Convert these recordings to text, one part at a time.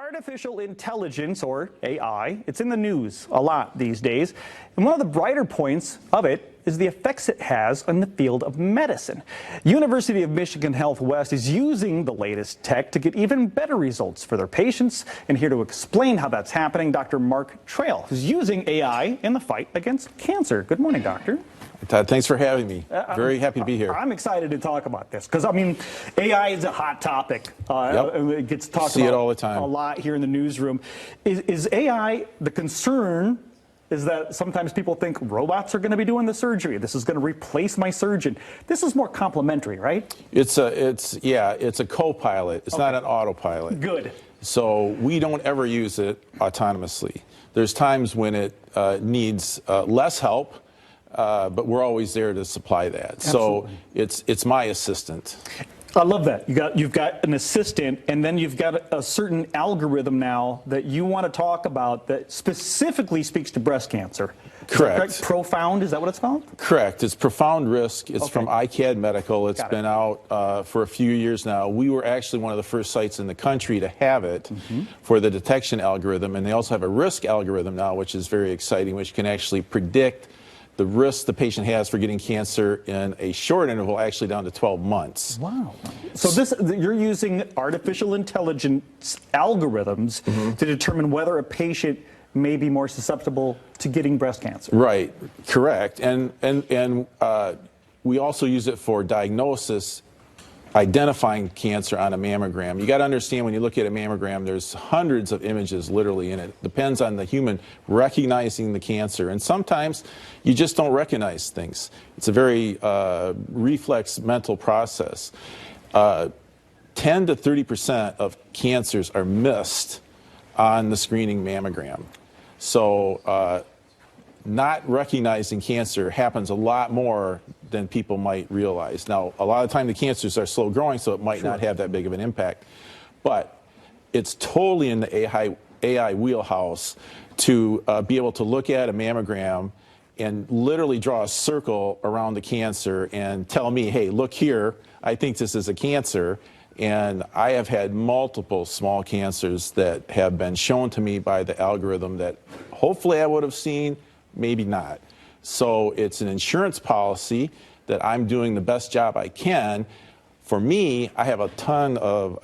Artificial intelligence, or AI, it's in the news a lot these days. And one of the brighter points of it is the effects it has on the field of medicine. University of Michigan Health West is using the latest tech to get even better results for their patients. And here to explain how that's happening, Dr. Mark Traill, who's using AI in the fight against cancer. Good morning, doctor. Todd, thanks for having me. Very happy to be here. I'm excited to talk about this because, I mean, AI is a hot topic. It gets talked about it all the time. A lot here in the newsroom. Is AI, the concern is that sometimes people think robots are going to be doing the surgery. This is going to replace my surgeon. This is more complementary, right? It's a co-pilot. It's not an autopilot. Good. So we don't ever use it autonomously. There's times when it needs less help. But we're always there to supply that. Absolutely. So it's my assistant. I love that. You've got an assistant, and then you've got a certain algorithm now that you want to talk about that specifically speaks to breast cancer. Correct. Profound, is that what it's called? Correct. It's Profound Risk. It's from iCAD Medical. It's been out for a few years now. We were actually one of the first sites in the country to have it for the detection algorithm, and they also have a risk algorithm now, which is very exciting, which can actually predict the risk the patient has for getting cancer in a short interval, actually down to 12 months. Wow. So you're using artificial intelligence algorithms to determine whether a patient may be more susceptible to getting breast cancer. Right, correct. And we also use it for diagnosis, identifying cancer on a mammogram. You got to understand, when you look at a mammogram, there's hundreds of images literally in it. Depends on the human recognizing the cancer. And sometimes you just don't recognize things. It's a very reflex mental process. 10 to 30% of cancers are missed on the screening mammogram. So not recognizing cancer happens a lot more than people might realize. Now, a lot of the time the cancers are slow growing, so it might not have that big of an impact. But it's totally in the AI wheelhouse to be able to look at a mammogram and literally draw a circle around the cancer and tell me, hey, look here, I think this is a cancer. And I have had multiple small cancers that have been shown to me by the algorithm that hopefully I would have seen, maybe not. So it's an insurance policy that I'm doing the best job I can. For me, I have a ton of,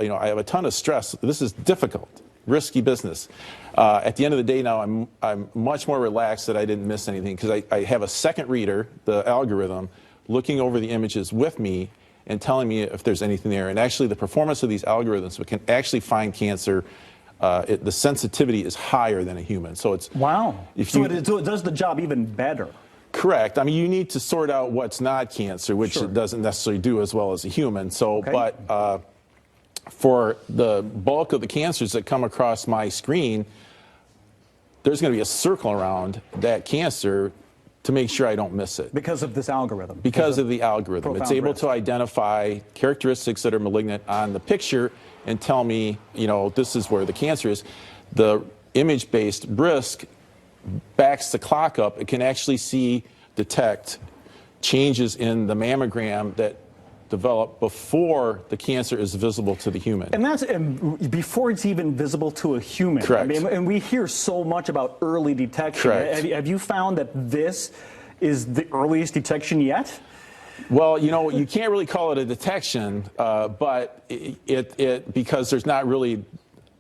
stress. This is difficult, risky business. At the end of the day now, I'm much more relaxed that I didn't miss anything because I have a second reader, the algorithm, looking over the images with me and telling me if there's anything there. And actually, the performance of these algorithms, we can actually find cancer. The sensitivity is higher than a human. So it's So it does the job even better. Correct. I mean, you need to sort out what's not cancer, which it doesn't necessarily do as well as a human. So, but for the bulk of the cancers that come across my screen, there's going to be a circle around that cancer to make sure I don't miss it. Because of this algorithm? Because of the algorithm. It's able to identify characteristics that are malignant on the picture and tell me, this is where the cancer is. The image-based risk backs the clock up. It can actually detect changes in the mammogram that develop before the cancer is visible to the human. And that's before it's even visible to a human. Correct. I mean, and we hear so much about early detection. Correct. Have you found that this is the earliest detection yet? Well, you can't really call it a detection, but because there's not really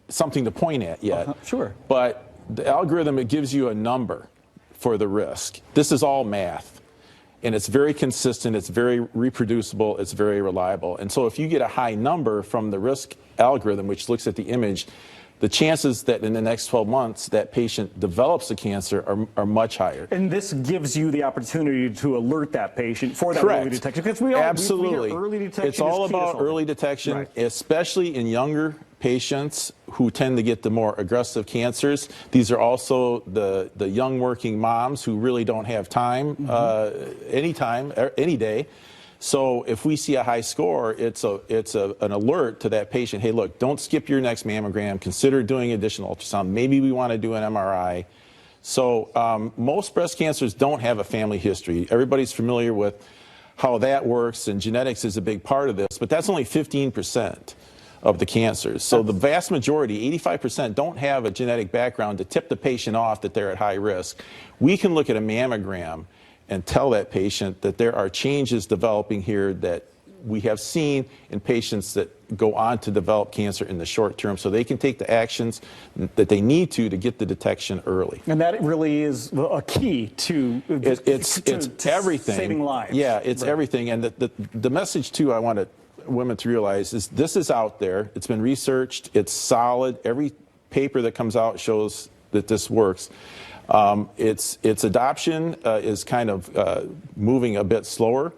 something to point at yet. Sure. But the algorithm, it gives you a number for the risk. This is all math, and it's very consistent, it's very reproducible, it's very reliable. And so if you get a high number from the risk algorithm, which looks at the image, the chances that in the next 12 months that patient develops a cancer are much higher. And this gives you the opportunity to alert that patient for that early detection. Because Absolutely. Early detection it's all about early detection, especially in younger patients who tend to get the more aggressive cancers. These are also the young working moms who really don't have time, any day. So if we see a high score, it's an alert to that patient. Hey, look, don't skip your next mammogram. Consider doing additional ultrasound. Maybe we want to do an MRI. So most breast cancers don't have a family history. Everybody's familiar with how that works, and genetics is a big part of this, but that's only 15% of the cancers. So the vast majority, 85%, don't have a genetic background to tip the patient off that they're at high risk. We can look at a mammogram and tell that patient that there are changes developing here that we have seen in patients that go on to develop cancer in the short term, so they can take the actions that they need to get the detection early. And that really is a key to it's everything. Saving lives. Yeah, it's everything. And the message too I want women to realize is this is out there. It's been researched. It's solid. Every paper that comes out shows that this works. Its adoption is kind of moving a bit slower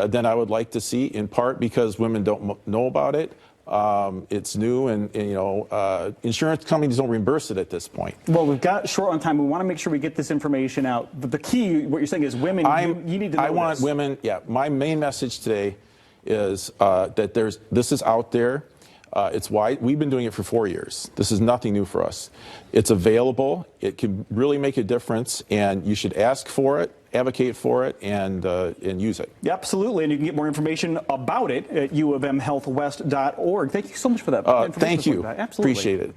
than I would like to see, in part because women don't know about it. It's new, and you know, insurance companies don't reimburse it at this point. Well, we've got short on time. We want to make sure we get this information out. But the key, what you're saying is women, you need to know I want this. women, yeah. My main message today is that this is out there. It's why we've been doing it for 4 years. This is nothing new for us. It's available. It can really make a difference, and you should ask for it, advocate for it, and use it. Yeah, absolutely, and you can get more information about it at uofmhealthwest.org. Thank you so much for that. Thank you. Absolutely. Appreciate it.